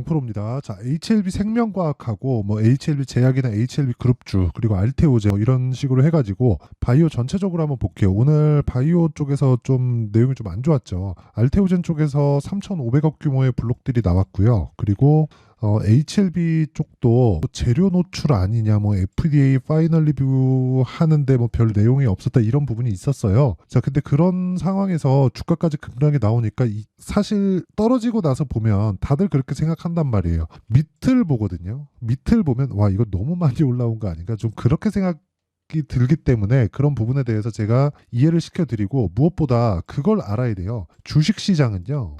양프로입니다. 자, HLB 생명과학하고 뭐 HLB 제약이나 HLB 그룹주 그리고 알테오제 뭐 이런 식으로 해가지고 바이오 전체적으로 한번 볼게요. 오늘 바이오 쪽에서 좀 내용이 좀 안 좋았죠. 알테오젠 쪽에서 3,500억 규모의 블록들이 나왔고요. 그리고 HLB 쪽도 재료 노출 아니냐, 뭐 FDA 파이널 리뷰 하는데 뭐 별 내용이 없었다 이런 부분이 있었어요. 자, 근데 그런 상황에서 주가까지 급락이 나오니까 사실 떨어지고 나서 보면 다들 그렇게 생각한단 말이에요. 밑을 보거든요. 밑을 보면 와, 이거 너무 많이 올라온 거 아닌가, 좀 그렇게 생각이 들기 때문에 그런 부분에 대해서 제가 이해를 시켜드리고, 무엇보다 그걸 알아야 돼요. 주식시장은요,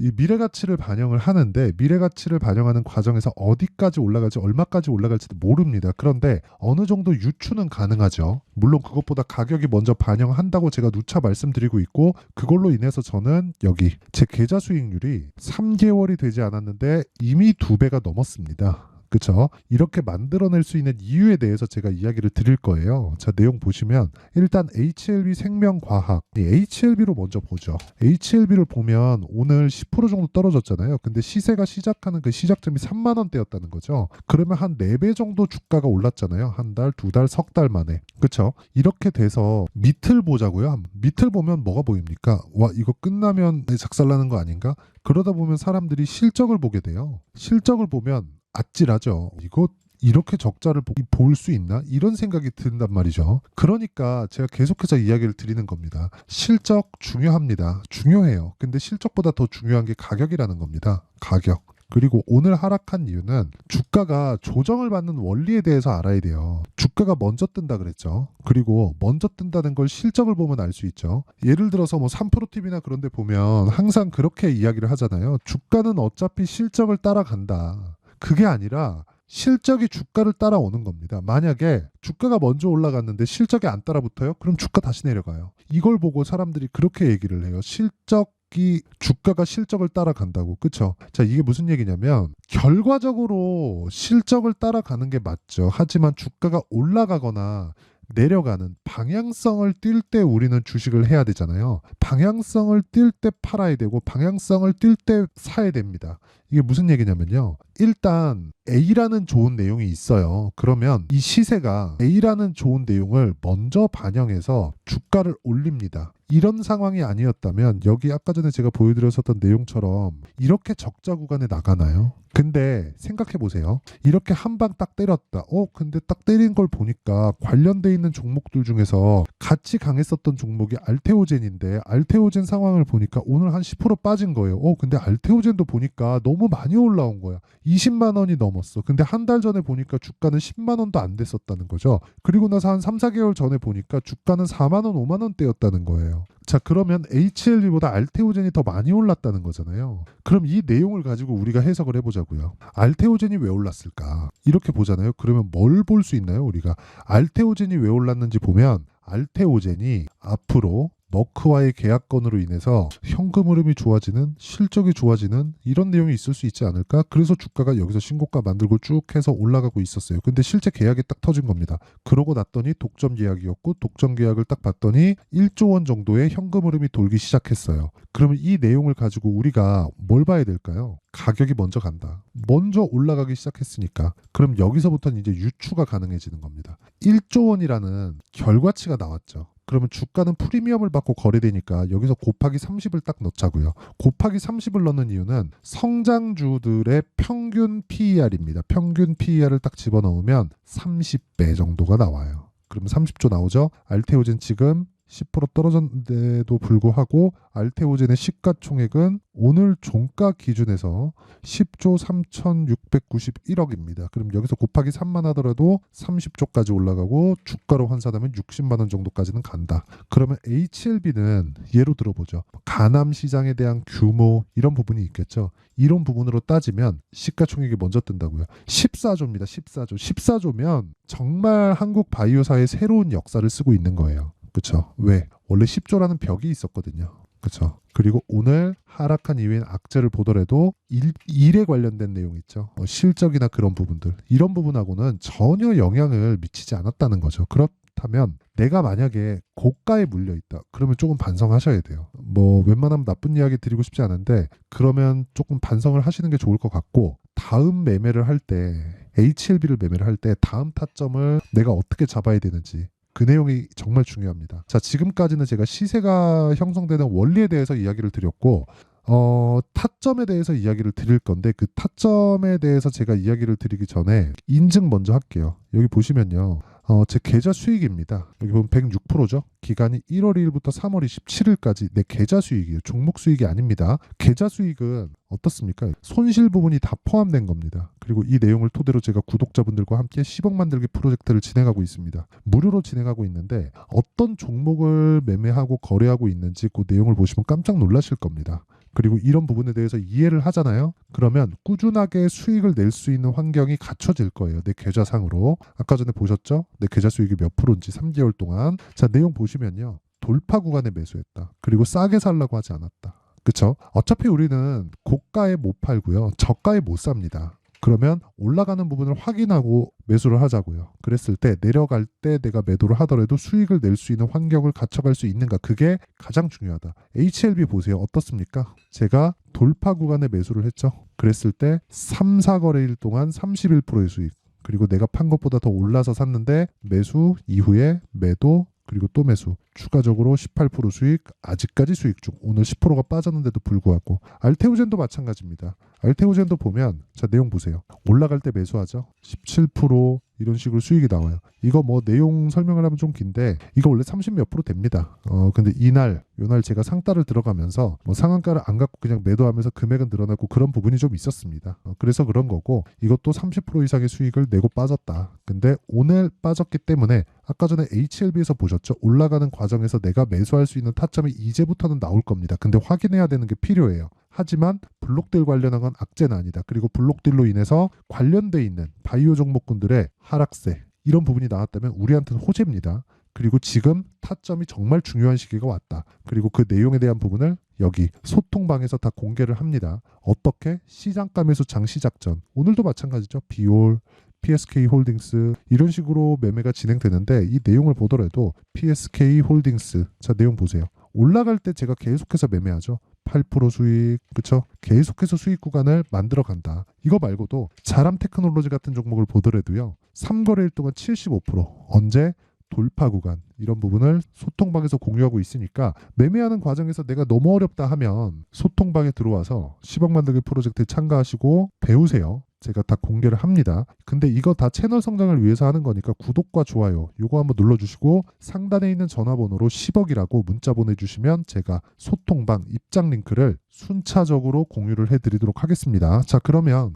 이 미래가치를 반영을 하는데 미래가치를 반영하는 과정에서 어디까지 올라갈지 얼마까지 올라갈지도 모릅니다. 그런데 어느 정도 유추는 가능하죠. 물론 그것보다 가격이 먼저 반영한다고 제가 누차 말씀드리고 있고, 그걸로 인해서 저는 여기 제 계좌 수익률이 3개월이 되지 않았는데 이미 2배가 넘었습니다. 그렇죠? 이렇게 만들어낼 수 있는 이유에 대해서 제가 이야기를 드릴 거예요. 자, 내용 보시면 일단 HLB 생명과학, HLB로 먼저 보죠. HLB를 보면 오늘 10% 정도 떨어졌잖아요. 근데 시세가 시작하는 그 시작점이 3만 원대였다는 거죠. 그러면 한 4배 정도 주가가 올랐잖아요. 한 달, 2달, 석 달 만에. 그렇죠? 이렇게 돼서 밑을 보자고요. 밑을 보면 뭐가 보입니까? 와, 이거 끝나면 작살나는 거 아닌가? 그러다 보면 사람들이 실적을 보게 돼요. 실적을 보면 아찔하죠. 이거 이렇게 적자를 볼 수 있나? 이런 생각이 든단 말이죠. 그러니까 제가 계속해서 이야기를 드리는 겁니다. 실적 중요합니다. 중요해요. 근데 실적보다 더 중요한 게 가격이라는 겁니다. 가격. 그리고 오늘 하락한 이유는 주가가 조정을 받는 원리에 대해서 알아야 돼요. 주가가 먼저 뜬다 그랬죠. 그리고 먼저 뜬다는 걸 실적을 보면 알 수 있죠. 예를 들어서 뭐 3프로TV나 그런 데 보면 항상 그렇게 이야기를 하잖아요. 주가는 어차피 실적을 따라간다. 그게 아니라 실적이 주가를 따라오는 겁니다. 만약에 주가가 먼저 올라갔는데 실적이 안 따라붙어요? 그럼 주가 다시 내려가요. 이걸 보고 사람들이 그렇게 얘기를 해요. 주가가 실적을 따라간다고. 그쵸? 자, 이게 무슨 얘기냐면 결과적으로 실적을 따라가는 게 맞죠. 하지만 주가가 올라가거나 내려가는 방향성을 띌 때 우리는 주식을 해야 되잖아요. 방향성을 띌 때 팔아야 되고 방향성을 띌 때 사야 됩니다. 이게 무슨 얘기냐면요. 일단 A라는 좋은 내용이 있어요. 그러면 이 시세가 A라는 좋은 내용을 먼저 반영해서 주가를 올립니다. 이런 상황이 아니었다면 여기 아까 전에 제가 보여드렸었던 내용처럼 이렇게 적자 구간에 나가나요? 근데 생각해 보세요. 이렇게 한 방 딱 때렸다. 근데 딱 때린 걸 보니까 관련돼 있는 종목들 중에서 같이 강했었던 종목이 알테오젠인데 알테오젠 상황을 보니까 오늘 한 10% 빠진 거예요. 근데 알테오젠도 보니까 너무 많이 올라온 거야. 20만 원이 넘었어. 근데 한 달 전에 보니까 주가는 10만 원도 안 됐었다는 거죠. 그리고 나서 한 3, 4개월 전에 보니까 주가는 4만 원, 5만 원대였다는 거예요. 자, 그러면 HLB보다 알테오젠이 더 많이 올랐다는 거잖아요. 그럼 이 내용을 가지고 우리가 해석을 해보자고요. 알테오젠이 왜 올랐을까? 이렇게 보잖아요. 그러면 뭘 볼 수 있나요? 우리가 알테오젠이 왜 올랐는지 보면 알테오젠이 앞으로 머크와의 계약건으로 인해서 현금 흐름이 좋아지는, 실적이 좋아지는 이런 내용이 있을 수 있지 않을까? 그래서 주가가 여기서 신고가 만들고 쭉 해서 올라가고 있었어요. 근데 실제 계약이 딱 터진 겁니다. 그러고 났더니 독점 계약이었고 독점 계약을 딱 봤더니 1조 원 정도의 현금 흐름이 돌기 시작했어요. 그러면 이 내용을 가지고 우리가 뭘 봐야 될까요? 가격이 먼저 간다. 먼저 올라가기 시작했으니까. 그럼 여기서부터는 이제 유추가 가능해지는 겁니다. 1조 원이라는 결과치가 나왔죠. 그러면 주가는 프리미엄을 받고 거래되니까 여기서 곱하기 30을 딱 넣자고요. 곱하기 30을 넣는 이유는 성장주들의 평균 PER입니다. 평균 PER을 딱 집어넣으면 30배 정도가 나와요. 그러면 30조 나오죠. 알테오젠 지금 10% 떨어졌는데도 불구하고 알테오젠의 시가총액은 오늘 종가 기준에서 10조 3,691억입니다. 그럼 여기서 곱하기 3만 하더라도 30조까지 올라가고 주가로 환산하면 60만 원 정도까지는 간다. 그러면 HLB는 예로 들어보죠. 가남 시장에 대한 규모 이런 부분이 있겠죠. 이런 부분으로 따지면 시가총액이 먼저 뜬다고요. 14조입니다. 14조. 14조면 정말 한국 바이오사의 새로운 역사를 쓰고 있는 거예요. 그렇죠? 왜? 원래 10조라는 벽이 있었거든요. 그렇죠? 그리고 오늘 하락한 이후엔 악재를 보더라도 일에 관련된 내용 있죠. 실적이나 그런 부분들. 이런 부분하고는 전혀 영향을 미치지 않았다는 거죠. 그렇다면 내가 만약에 고가에 물려 있다. 그러면 조금 반성하셔야 돼요. 뭐 웬만하면 나쁜 이야기 드리고 싶지 않은데 그러면 조금 반성을 하시는 게 좋을 것 같고 다음 매매를 할 때 HLB를 매매를 할 때 다음 타점을 내가 어떻게 잡아야 되는지 그 내용이 정말 중요합니다. 자, 지금까지는 제가 시세가 형성되는 원리에 대해서 이야기를 드렸고 타점에 대해서 이야기를 드릴 건데 그 타점에 대해서 제가 이야기를 드리기 전에 인증 먼저 할게요. 여기 보시면요. 제 계좌 수익입니다. 여기 보면 106%죠. 기간이 1월 2일부터 3월 27일까지 내 계좌 수익이에요. 종목 수익이 아닙니다. 계좌 수익은 어떻습니까? 손실 부분이 다 포함된 겁니다. 그리고 이 내용을 토대로 제가 구독자분들과 함께 10억 만들기 프로젝트를 진행하고 있습니다. 무료로 진행하고 있는데 어떤 종목을 매매하고 거래하고 있는지 그 내용을 보시면 깜짝 놀라실 겁니다. 그리고 이런 부분에 대해서 이해를 하잖아요. 그러면 꾸준하게 수익을 낼 수 있는 환경이 갖춰질 거예요. 내 계좌상으로. 아까 전에 보셨죠? 내 계좌 수익이 몇 프로인지 3개월 동안. 자, 내용 보시면요. 돌파 구간에 매수했다. 그리고 싸게 살라고 하지 않았다. 그쵸? 어차피 우리는 고가에 못 팔고요. 저가에 못 삽니다. 그러면 올라가는 부분을 확인하고 매수를 하자고요. 그랬을 때 내려갈 때 내가 매도를 하더라도 수익을 낼 수 있는 환경을 갖춰갈 수 있는가. 그게 가장 중요하다. HLB 보세요. 어떻습니까? 제가 돌파 구간에 매수를 했죠. 그랬을 때 3, 4거래일 동안 31%의 수익. 그리고 내가 판 것보다 더 올라서 샀는데 매수 이후에 매도 그리고 또 매수 추가적으로 18% 수익 아직까지 수익 중 오늘 10%가 빠졌는데도 불구하고 알테오젠도 마찬가지입니다. 알테오젠도 보면 자 내용 보세요. 올라갈 때 매수하죠. 17% 이런 식으로 수익이 나와요. 이거 뭐 내용 설명을 하면 좀 긴데 이거 원래 30 몇 프로 됩니다. 근데 요날 제가 상따를 들어가면서 뭐 상한가를 안 갖고 그냥 매도하면서 금액은 늘어나고 그런 부분이 좀 있었습니다. 그래서 그런 거고 이것도 30% 이상의 수익을 내고 빠졌다. 근데 오늘 빠졌기 때문에 아까 전에 HLB에서 보셨죠? 올라가는 과정에서 내가 매수할 수 있는 타점이 이제부터는 나올 겁니다. 근데 확인해야 되는 게 필요해요. 하지만 블록딜 관련한 건 악재는 아니다. 그리고 블록딜로 인해서 관련돼 있는 바이오 종목군들의 하락세 이런 부분이 나왔다면 우리한테는 호재입니다. 그리고 지금 타점이 정말 중요한 시기가 왔다. 그리고 그 내용에 대한 부분을 여기 소통방에서 다 공개를 합니다. 어떻게 시장가 매수 장시 작전 오늘도 마찬가지죠. 비올 PSK 홀딩스 이런 식으로 매매가 진행되는데 이 내용을 보더라도 PSK 홀딩스 자 내용 보세요. 올라갈 때 제가 계속해서 매매하죠. 8% 수익, 그쵸? 계속해서 수익 구간을 만들어 간다. 이거 말고도 자람 테크놀로지 같은 종목을 보더라도요. 3거래일 동안 75% 언제? 돌파 구간 이런 부분을 소통방에서 공유하고 있으니까 매매하는 과정에서 내가 너무 어렵다 하면 소통방에 들어와서 10억 만들기 프로젝트에 참가하시고 배우세요. 제가 다 공개를 합니다. 근데 이거 다 채널 성장을 위해서 하는 거니까 구독과 좋아요 이거 한번 눌러주시고 상단에 있는 전화번호로 10억이라고 문자 보내주시면 제가 소통방 입장 링크를 순차적으로 공유를 해드리도록 하겠습니다. 자 그러면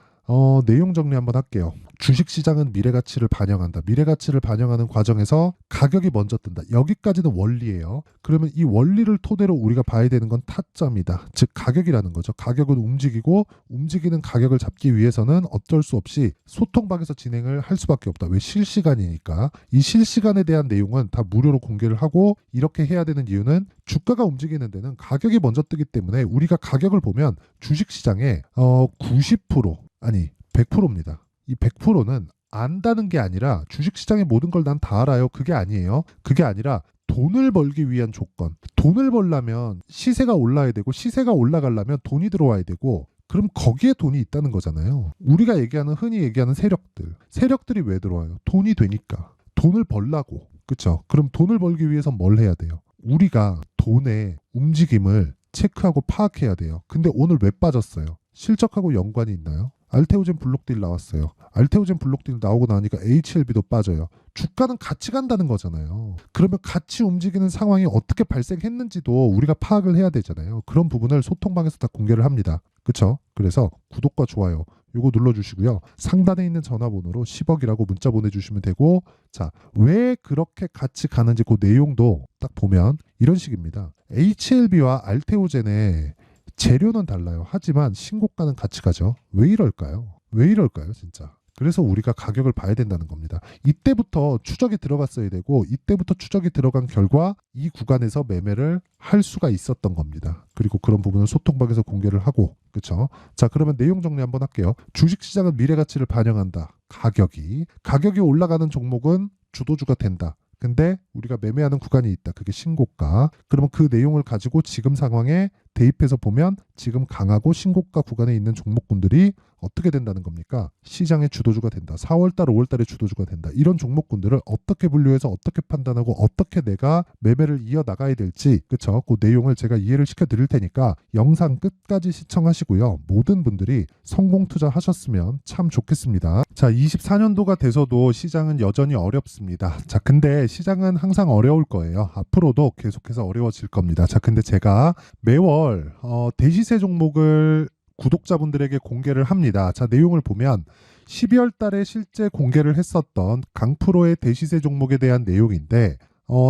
내용 정리 한번 할게요. 주식시장은 미래가치를 반영한다. 미래가치를 반영하는 과정에서 가격이 먼저 뜬다. 여기까지는 원리예요. 그러면 이 원리를 토대로 우리가 봐야 되는 건 타점이다. 즉 가격이라는 거죠. 가격은 움직이고 움직이는 가격을 잡기 위해서는 어쩔 수 없이 소통방에서 진행을 할 수밖에 없다. 왜? 실시간이니까. 이 실시간에 대한 내용은 다 무료로 공개를 하고 이렇게 해야 되는 이유는 주가가 움직이는 데는 가격이 먼저 뜨기 때문에 우리가 가격을 보면 주식시장에 90% 아니 100%입니다. 이 100%는 안다는 게 아니라 주식시장의 모든 걸 난 다 알아요. 그게 아니에요. 그게 아니라 돈을 벌기 위한 조건. 돈을 벌려면 시세가 올라야 되고 시세가 올라가려면 돈이 들어와야 되고 그럼 거기에 돈이 있다는 거잖아요. 우리가 흔히 얘기하는 세력들. 세력들이 왜 들어와요? 돈이 되니까. 돈을 벌라고. 그렇죠? 그럼 돈을 벌기 위해서 뭘 해야 돼요? 우리가 돈의 움직임을 체크하고 파악해야 돼요. 근데 오늘 왜 빠졌어요? 실적하고 연관이 있나요? 알테오젠 블록딜 나왔어요. 알테오젠 블록딜 나오고 나니까 HLB도 빠져요. 주가는 같이 간다는 거잖아요. 그러면 같이 움직이는 상황이 어떻게 발생했는지도 우리가 파악을 해야 되잖아요. 그런 부분을 소통방에서 다 공개를 합니다. 그쵸? 그래서 구독과 좋아요 요거 눌러주시고요. 상단에 있는 전화번호로 10억이라고 문자 보내주시면 되고 자, 왜 그렇게 같이 가는지 그 내용도 딱 보면 이런 식입니다. HLB와 알테오젠의 재료는 달라요. 하지만 신고가는 같이 가죠. 왜 이럴까요? 왜 이럴까요, 진짜? 그래서 우리가 가격을 봐야 된다는 겁니다. 이때부터 추적이 들어갔어야 되고 이때부터 추적이 들어간 결과 이 구간에서 매매를 할 수가 있었던 겁니다. 그리고 그런 부분을 소통방에서 공개를 하고 그렇죠? 자 그러면 내용 정리 한번 할게요. 주식시장은 미래가치를 반영한다. 가격이 올라가는 종목은 주도주가 된다. 근데 우리가 매매하는 구간이 있다. 그게 신고가. 그러면 그 내용을 가지고 지금 상황에 대입해서 보면 지금 강하고 신고가 구간에 있는 종목군들이 어떻게 된다는 겁니까? 시장의 주도주가 된다. 4월달, 5월달에 주도주가 된다. 이런 종목군들을 어떻게 분류해서 어떻게 판단하고 어떻게 내가 매매를 이어나가야 될지, 그쵸? 그 내용을 제가 이해를 시켜드릴 테니까 영상 끝까지 시청하시고요. 모든 분들이 성공 투자하셨으면 참 좋겠습니다. 자, 24년도가 돼서도 시장은 여전히 어렵습니다. 자, 근데 시장은 항상 어려울 거예요. 앞으로도 계속해서 어려워질 겁니다. 자, 근데 제가 매월 대시세 종목을 구독자분들에게 공개를 합니다. 자, 내용을 보면 12월 달에 실제 공개를 했었던 강프로의 대시세 종목에 대한 내용인데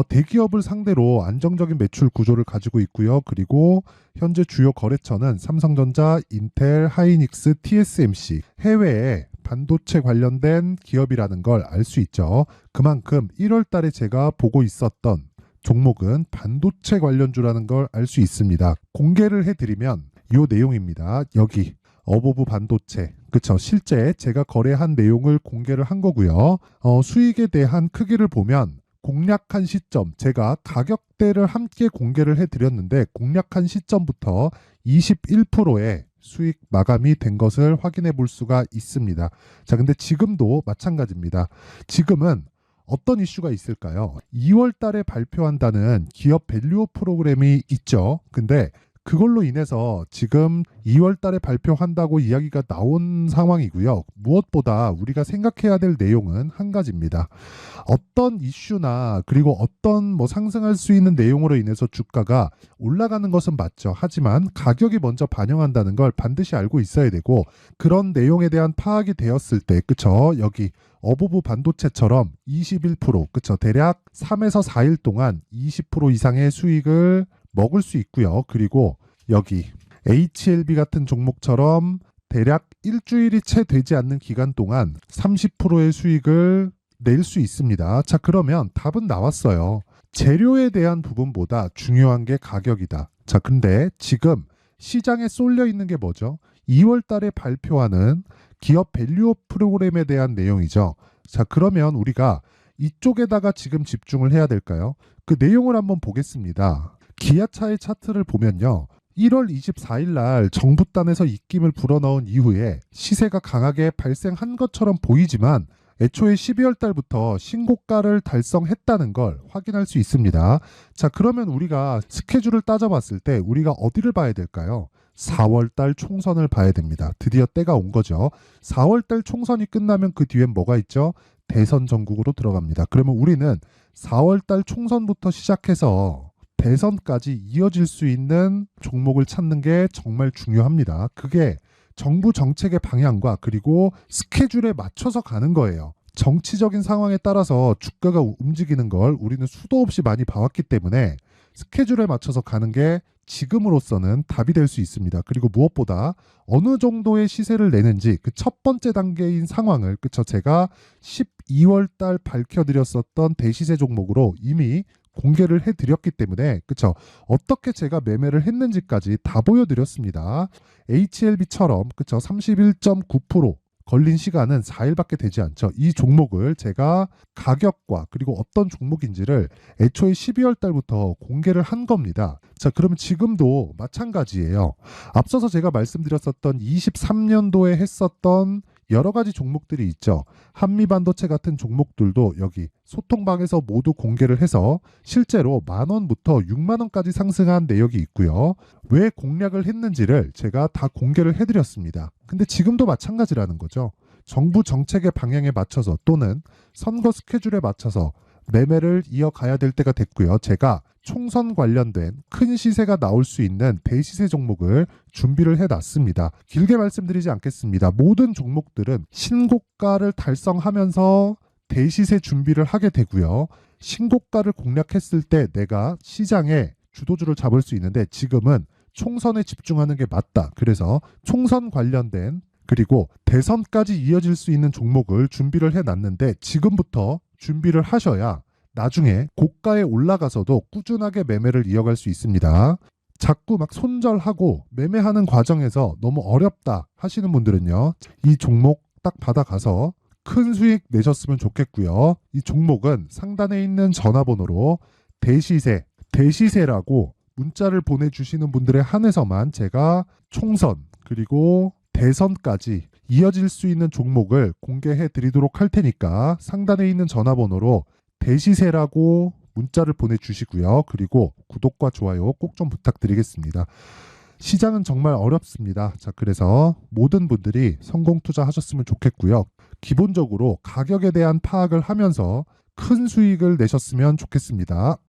대기업을 상대로 안정적인 매출 구조를 가지고 있고요. 그리고 현재 주요 거래처는 삼성전자, 인텔, 하이닉스, TSMC, 해외에 반도체 관련된 기업이라는 걸 알 수 있죠. 그만큼 1월 달에 제가 보고 있었던 종목은 반도체 관련주라는 걸 알 수 있습니다. 공개를 해드리면 이 내용입니다. 여기 어보브 반도체, 그쵸? 실제 제가 거래한 내용을 공개를 한 거고요. 수익에 대한 크기를 보면 공략한 시점, 제가 가격대를 함께 공개를 해드렸는데 공략한 시점부터 21%의 수익 마감이 된 것을 확인해 볼 수가 있습니다. 자, 근데 지금도 마찬가지입니다. 지금은 어떤 이슈가 있을까요? 2월 달에 발표한다는 기업 밸류업 프로그램이 있죠. 근데 그걸로 인해서 지금 2월 달에 발표한다고 이야기가 나온 상황이고요. 무엇보다 우리가 생각해야 될 내용은 한 가지입니다. 어떤 이슈나 그리고 어떤 상승할 수 있는 내용으로 인해서 주가가 올라가는 것은 맞죠. 하지만 가격이 먼저 반영한다는 걸 반드시 알고 있어야 되고, 그런 내용에 대한 파악이 되었을 때, 그쵸? 여기 어보브 반도체처럼 21%, 그쵸? 대략 3에서 4일 동안 20% 이상의 수익을 먹을 수 있고요. 그리고 여기 HLB 같은 종목처럼 대략 일주일이 채 되지 않는 기간 동안 30%의 수익을 낼 수 있습니다. 자, 그러면 답은 나왔어요. 재료에 대한 부분보다 중요한 게 가격이다. 자, 근데 지금 시장에 쏠려 있는 게 뭐죠? 2월 달에 발표하는 기업 밸류업 프로그램에 대한 내용이죠. 자, 그러면 우리가 이쪽에다가 지금 집중을 해야 될까요? 그 내용을 한번 보겠습니다. 기아차의 차트를 보면요. 1월 24일 날 정부단에서 입김을 불어넣은 이후에 시세가 강하게 발생한 것처럼 보이지만 애초에 12월 달부터 신고가를 달성했다는 걸 확인할 수 있습니다. 자, 그러면 우리가 스케줄을 따져봤을 때 우리가 어디를 봐야 될까요? 4월 달 총선을 봐야 됩니다. 드디어 때가 온 거죠. 4월 달 총선이 끝나면 그 뒤엔 뭐가 있죠? 대선 전국으로 들어갑니다. 그러면 우리는 4월 달 총선부터 시작해서 대선까지 이어질 수 있는 종목을 찾는 게 정말 중요합니다. 그게 정부 정책의 방향과 그리고 스케줄에 맞춰서 가는 거예요. 정치적인 상황에 따라서 주가가 움직이는 걸 우리는 수도 없이 많이 봐왔기 때문에 스케줄에 맞춰서 가는 게 지금으로서는 답이 될 수 있습니다. 그리고 무엇보다 어느 정도의 시세를 내는지 그 첫 번째 단계인 상황을, 그쵸? 제가 12월 달 밝혀드렸었던 대시세 종목으로 이미 공개를 해드렸기 때문에, 그쵸? 어떻게 제가 매매를 했는지까지 다 보여드렸습니다. HLB처럼, 그쵸? 31.9% 걸린 시간은 4일밖에 되지 않죠. 이 종목을 제가 가격과 그리고 어떤 종목인지를 애초에 12월 달부터 공개를 한 겁니다. 자, 그러면 지금도 마찬가지예요. 앞서서 제가 말씀드렸었던 23년도에 했었던 여러 가지 종목들이 있죠. 한미반도체 같은 종목들도 여기 소통방에서 모두 공개를 해서 실제로 10,000원부터 60,000원까지 상승한 내역이 있고요. 왜 공략을 했는지를 제가 다 공개를 해드렸습니다. 근데 지금도 마찬가지라는 거죠. 정부 정책의 방향에 맞춰서 또는 선거 스케줄에 맞춰서 매매를 이어가야 될 때가 됐고요. 제가 총선 관련된 큰 시세가 나올 수 있는 대시세 종목을 준비를 해놨습니다. 길게 말씀드리지 않겠습니다. 모든 종목들은 신고가를 달성하면서 대시세 준비를 하게 되고요. 신고가를 공략했을 때 내가 시장에 주도주를 잡을 수 있는데 지금은 총선에 집중하는 게 맞다. 그래서 총선 관련된 그리고 대선까지 이어질 수 있는 종목을 준비를 해놨는데 지금부터 준비를 하셔야 나중에 고가에 올라가서도 꾸준하게 매매를 이어갈 수 있습니다. 자꾸 막 손절하고 매매하는 과정에서 너무 어렵다 하시는 분들은요. 이 종목 딱 받아가서 큰 수익 내셨으면 좋겠고요. 이 종목은 상단에 있는 전화번호로 대시세라고 문자를 보내주시는 분들에 한해서만 제가 총선 그리고 대선까지 이어질 수 있는 종목을 공개해 드리도록 할 테니까 상단에 있는 전화번호로 대시세라고 문자를 보내주시고요. 그리고 구독과 좋아요 꼭 좀 부탁드리겠습니다. 시장은 정말 어렵습니다. 자, 그래서 모든 분들이 성공 투자하셨으면 좋겠고요. 기본적으로 가격에 대한 파악을 하면서 큰 수익을 내셨으면 좋겠습니다.